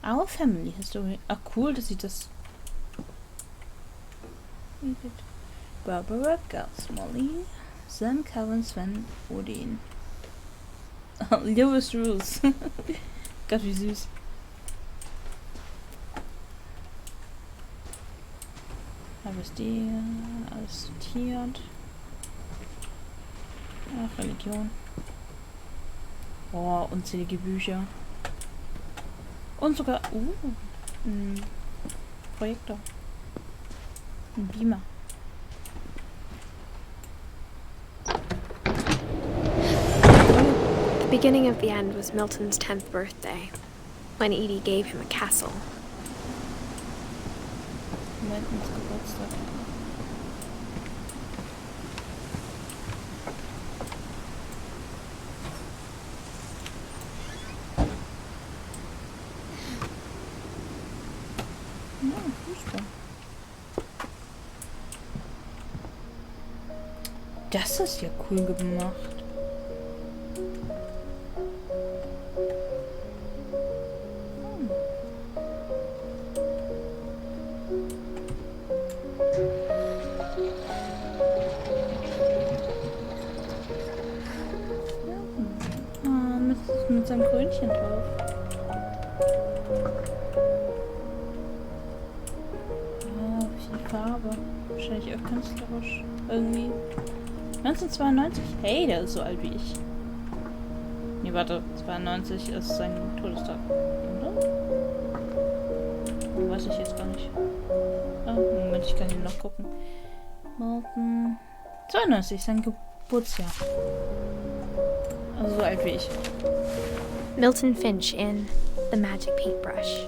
Our Family History. Ach cool, dass sie das... Barbara, Gus, Molly, Sam, Calvin, Sven, Odin. Lewis Rules. Gott, wie süß. Habe ich die alles sortiert. Ach, Religion. Oh, unzählige Bücher. Und sogar, ein Projektor. Ein Beamer. The beginning of the end was Milton's 10th birthday, when Edie gave him a castle. Miltons Geburtstag. Ja, Fußball. Das ist ja cool gemacht. Mit seinem Krönchen drauf. Oh, viel Farbe. Wahrscheinlich auch künstlerisch. Irgendwie. 1992? Hey, der ist so alt wie ich. Nee, warte. 92 ist sein Todestag. Oder? Weiß ich jetzt gar nicht. Ah, Moment, ich kann ihn noch gucken. Milton. 92, sein Geburtsjahr. Also so alt wie ich. Milton Finch in The Magic Paintbrush.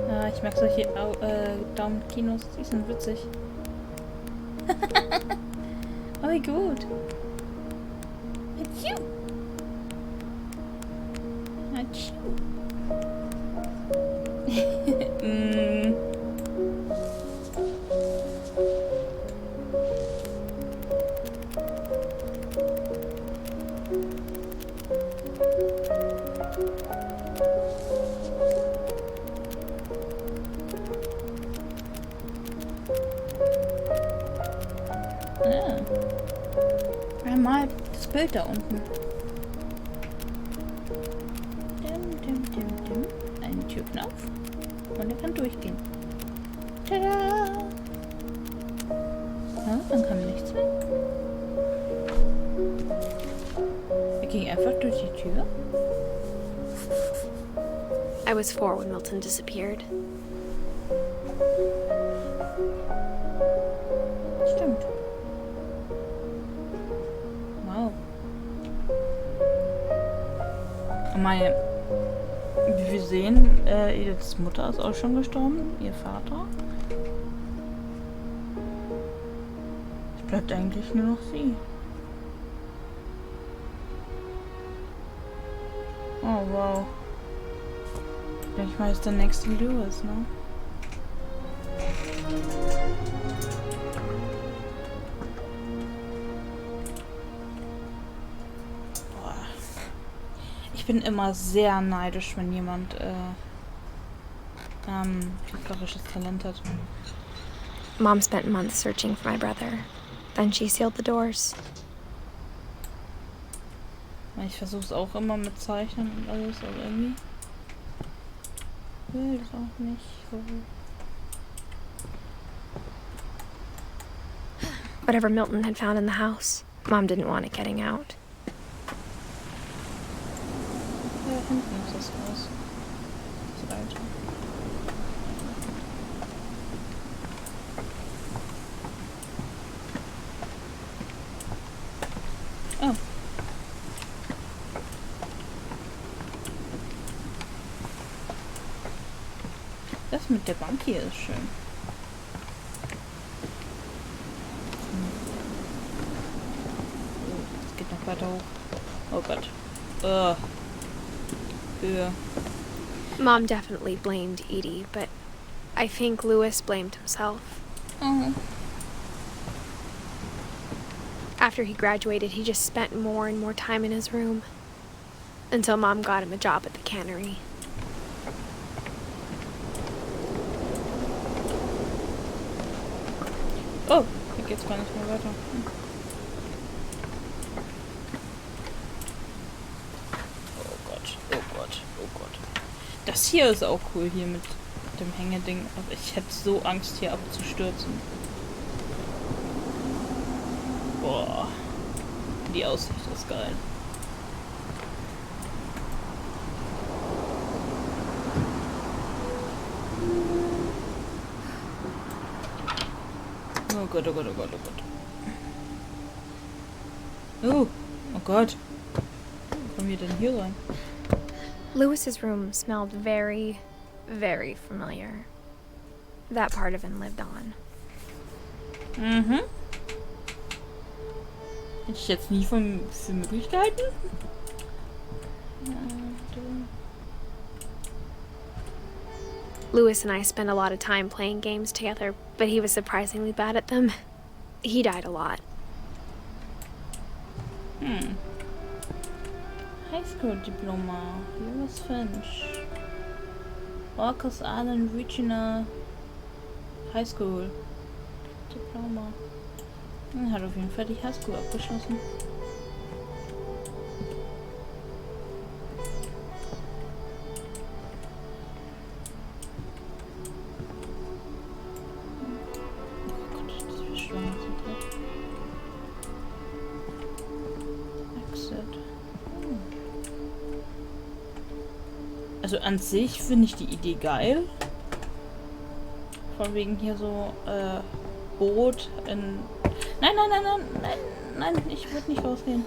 Ja, ich mag solche Daumenkinos, die sind witzig. Oh, wie gut. Atschu. Atschu. Mal das Bild da unten. Eine Tür auf und er kann durchgehen. Tada! Ja, dann kam nichts mehr. Er ging einfach durch die Tür. I was 4 when Milton disappeared. Stimmt. Wow. Meine, wie wir sehen, Ediths Mutter ist auch schon gestorben, ihr Vater. Es bleibt eigentlich nur noch sie. Oh wow. Ich mal, ist der nächste Lewis, ne? Boah. Ich bin immer sehr neidisch, wenn jemand künstlerisches Talent hat. Mom spent months searching for my brother. Then she sealed the doors. Ich versuche es auch immer mit Zeichnen und alles, aber irgendwie will das auch nicht. Whatever Milton had found in the house, Mom didn't want it getting out. Ja, hinten ist das Haus. Das alte. Oh. Das mit der Bank hier ist schön. Es geht noch weiter hoch. Oh Gott. Höhe. Mom definitely blamed Edie, but I think Lewis blamed himself. Oh. After he graduated, he just spent more and more time in his room. Until Mom got him a job at the cannery. Oh, hier geht's gar nicht mehr weiter. Oh Gott, oh Gott, oh Gott. Das hier ist auch cool, hier mit dem Hängeding. Aber ich hätte so Angst, hier abzustürzen. Boah. Die Aussicht ist geil. Oh Gott, oh Gott, oh Gott, oh Gott. Oh, oh Gott. Wie kommen wir denn hier rein? Lewis's room smelled very, very familiar. That part of him lived on. Mhm. Hätte ich jetzt nie für möglich gehalten. Lewis and I spent a lot of time playing games together, but he was surprisingly bad at them. He died a lot. Highschool-Diploma. US Finch. Orcas Island Regional High School. Diploma. Hat auf jeden Fall die Highschool abgeschlossen. Oh Gott, das verschwommen sind. Exit. Also an sich finde ich die Idee geil. Von wegen hier so, Boot in... Nein, nein, nein, nein, nein, nein, ich würde nicht rausgehen.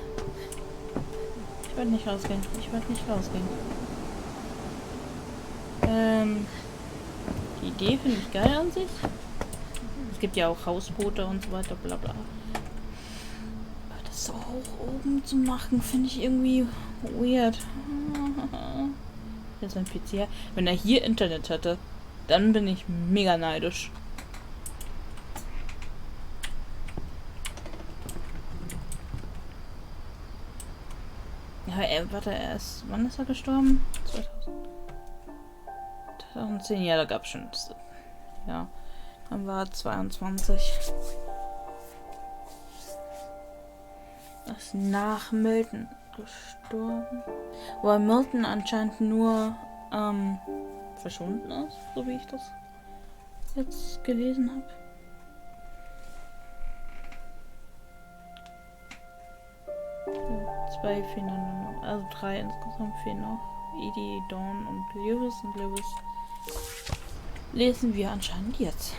Ich würde nicht rausgehen. Ich würde nicht rausgehen. Die Idee finde ich geil an sich. Es gibt ja auch Hausboote und so weiter, bla bla. Aber das so hoch oben zu machen, finde ich irgendwie weird. Hier ist ein PC. Wenn er hier Internet hätte, dann bin ich mega neidisch. Ja, warte, wann ist er gestorben? 2010, ja, da gab es schon. Ja, dann war er 22. Das ist nach Milton gestorben. Wo Milton anscheinend nur verschwunden ist, so wie ich das jetzt gelesen habe. Zwei fehlen dann noch. Also 3 insgesamt fehlen noch. Edie, Dawn und Lewis. Und Lewis lesen wir anscheinend jetzt.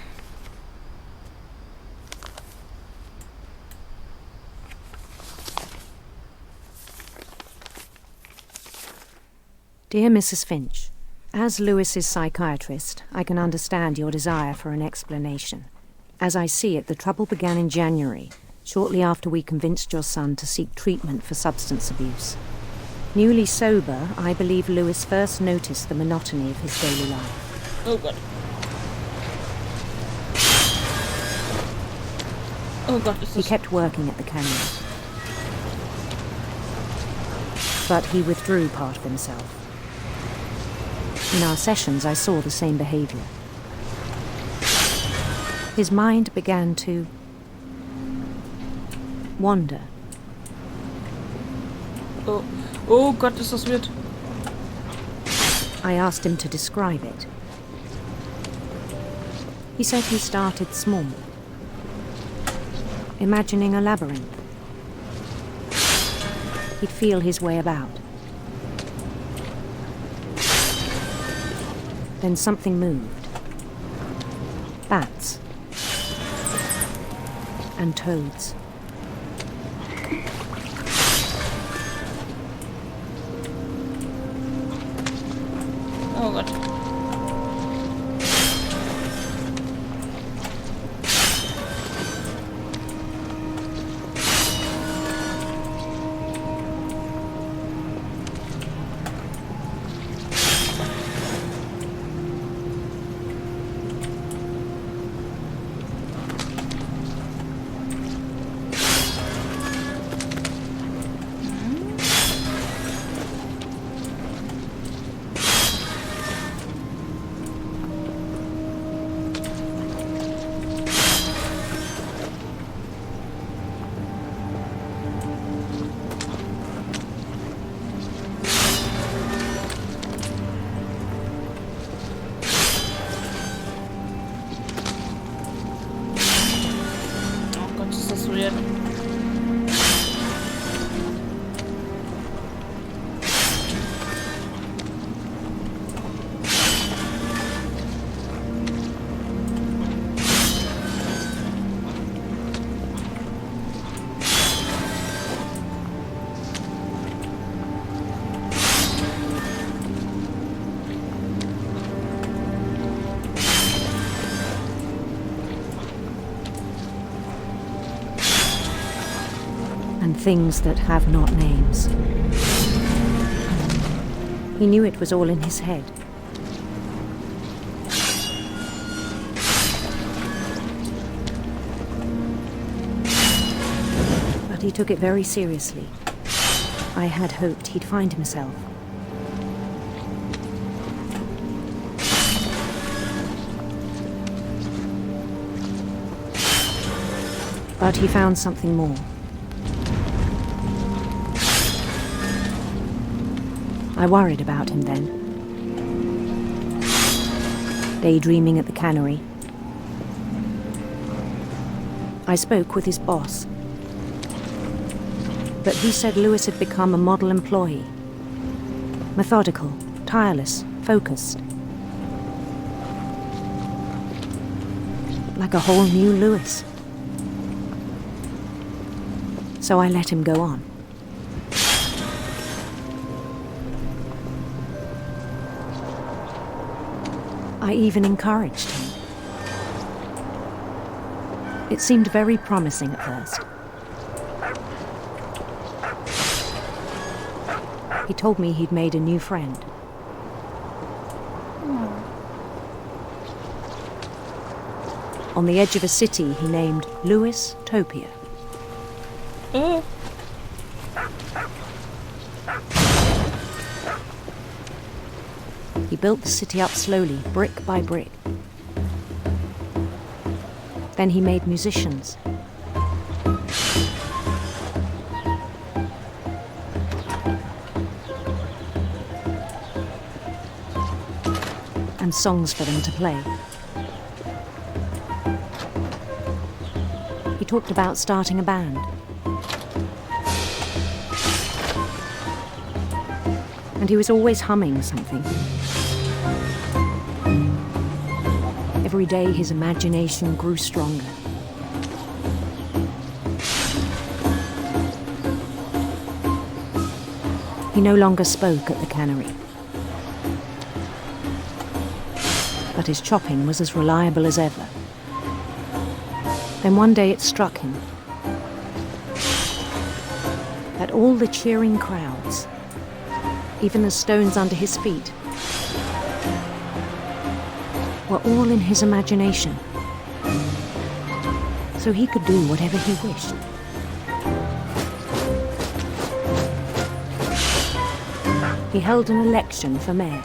Dear Mrs. Finch, as Lewis's psychiatrist, I can understand your desire for an explanation. As I see it, the trouble began in January, shortly after we convinced your son to seek treatment for substance abuse. Newly sober, I believe Lewis first noticed the monotony of his daily life. Oh God. Oh God, He kept working at the cannery. But he withdrew part of himself. In our sessions, I saw the same behavior. His mind began to wander. Oh Gott, ist das weird. I asked him to describe it. He said he started small, imagining a labyrinth. He'd feel his way about. Then something moved. Bats. And toads. Oh Gott. ignoriert. And things that have not names. He knew it was all in his head. But he took it very seriously. I had hoped he'd find himself. But he found something more. I worried about him then. Daydreaming at the cannery. I spoke with his boss. But he said Lewis had become a model employee. Methodical, tireless, focused. Like a whole new Lewis. So I let him go on. I even encouraged him. It seemed very promising at first. He told me he'd made a new friend. On the edge of a city he named Lewis Topia. He built the city up slowly, brick by brick. Then he made musicians. And songs for them to play. He talked about starting a band. And he was always humming something. Every day his imagination grew stronger. He no longer spoke at the cannery. But his chopping was as reliable as ever. Then one day it struck him that all the cheering crowds, even the stones under his feet, were all in his imagination, so he could do whatever he wished. He held an election for mayor,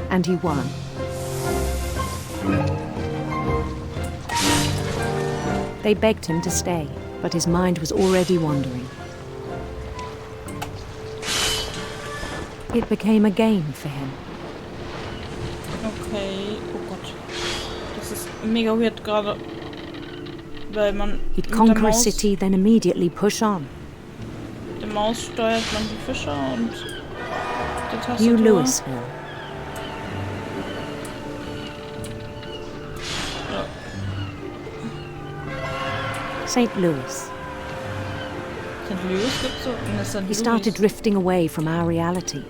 and he won. They begged him to stay, but his mind was already wandering. It became a game for him. Okay, oh Gott. Das ist mega weird gerade. Weil man He'd conquer a city, then immediately push on. Der Maus steuert man die Fischer und die Tastatur. New Louisville. Ja. St. Louis. St. Louis gibt's so? Ne, St. He Louis. started drifting away from our reality.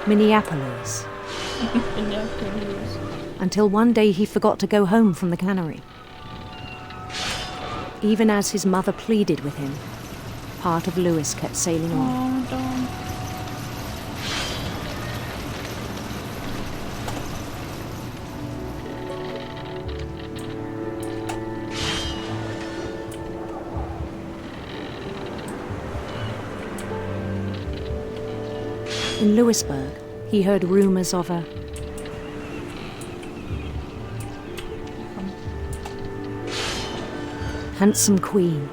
Minneapolis. Minneapolis. Until one day he forgot to go home from the cannery. Even as his mother pleaded with him, part of Lewis kept sailing on. Oh, darn. In Lewisburg, he heard rumors of a handsome queen.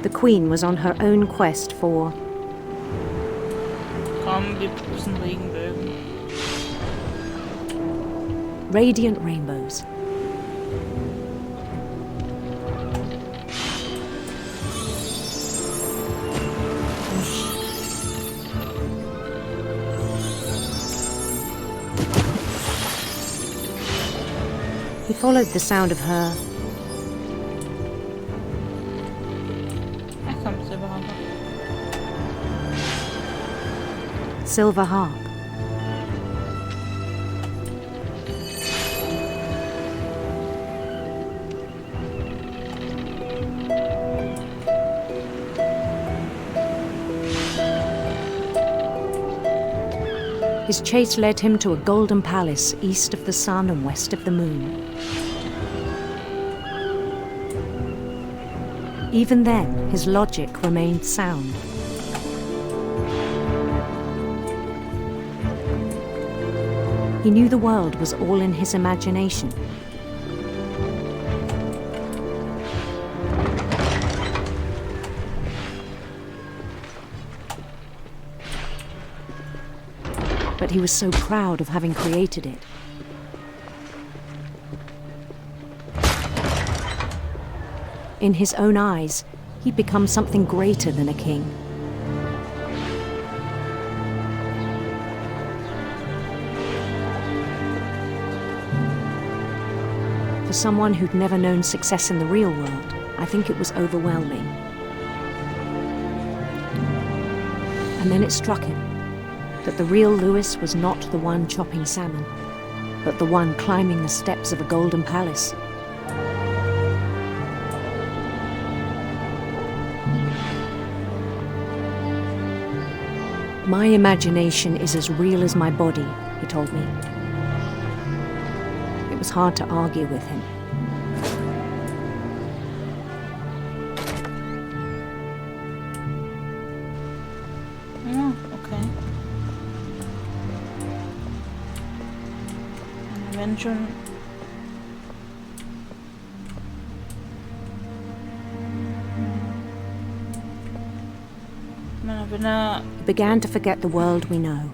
The Queen was on her own quest for... Komm, wir pusten Regenbögen. radiant rainbows. He followed the sound of her. Er kommt überhaupt. Silver harp. His chase led him to a golden palace east of the sun and west of the moon. Even then, his logic remained sound. He knew the world was all in his imagination. But he was so proud of having created it. In his own eyes, he'd become something greater than a king. For someone who'd never known success in the real world, I think it was overwhelming. And then it struck him that the real Lewis was not the one chopping salmon, but the one climbing the steps of a golden palace. My imagination is as real as my body, he told me. It was hard to argue with him. Okay. Wenn schon. He began to forget the world we know.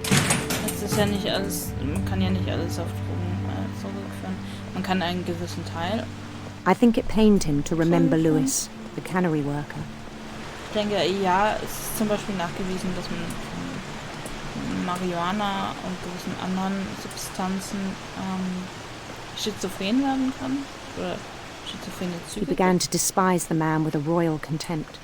Das ist ja nicht alles, man kann ja nicht alles auf Drogen zurückführen. Man kann einen gewissen Teil. I think it pained him to remember Lewis, the cannery worker. Ich denke, ja, es ist zum Beispiel nachgewiesen, dass man von Marihuana und gewissen anderen Substanzen schizophren werden kann. Oder schizophrene He Züge. began to despise the man with a royal contempt.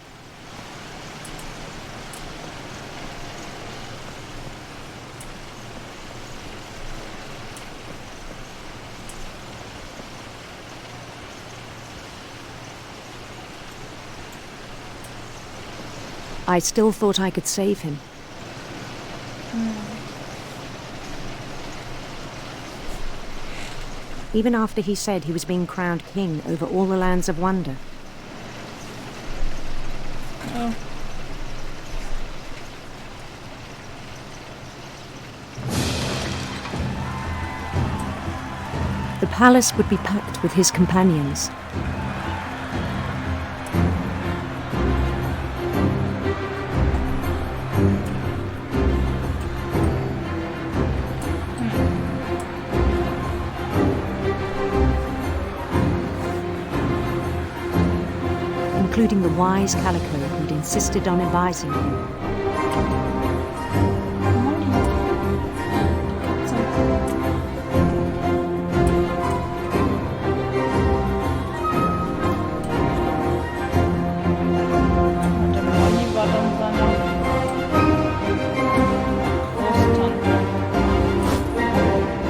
I still thought I could save him. Even after he said he was being crowned king over all the lands of wonder. Oh. The palace would be packed with his companions. Including the wise Calico who'd insisted on advising him.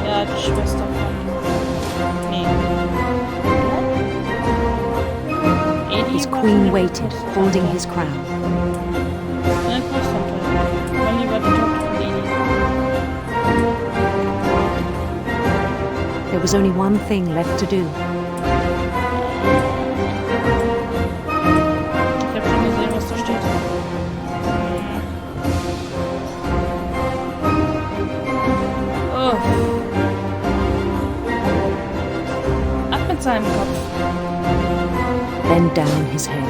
Ja, die Schwester von... Nee. His queen waited, holding his crown. Nein, Großtante. Molly war die Tochter von Lady. There was only one thing left to do. Ich hab schon gesehen, was da steht. Oh. Ab mit seinem Kopf. Bend down his head.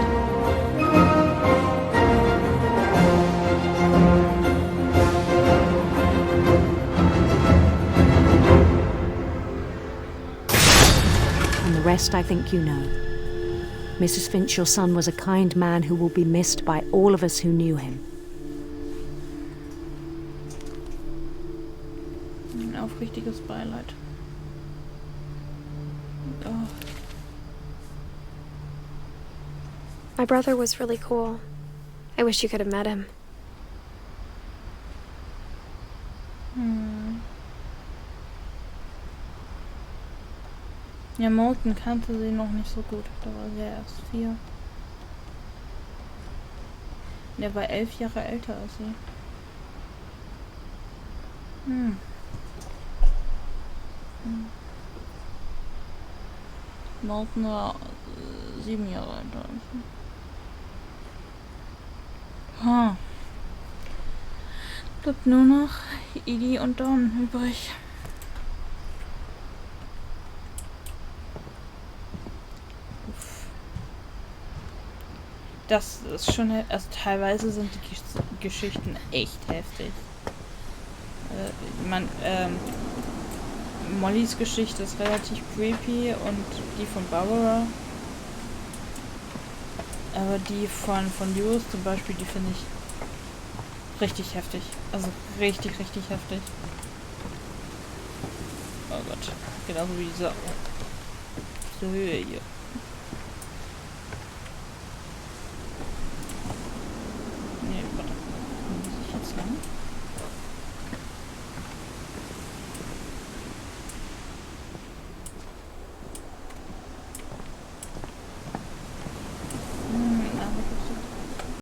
rest I think you know. Mrs. Finch, your son was a kind man who will be missed by all of us who knew him. Ein aufrichtiges Beileid. Oh. My brother was really cool. I wish you could have met him. Ja, Moulton kannte sie noch nicht so gut. Da war sie ja erst 4. Der war 11 Jahre älter als sie. Moulton war 7 Jahre älter als sie. Bleibt nur noch Edie und Don übrig. Das ist schon, also teilweise sind die Geschichten echt heftig. Mollys Geschichte ist relativ creepy und die von Barbara. Aber die von Lewis zum Beispiel, die finde ich richtig heftig. Also richtig heftig. Oh Gott. Genauso wie diese Höhe hier.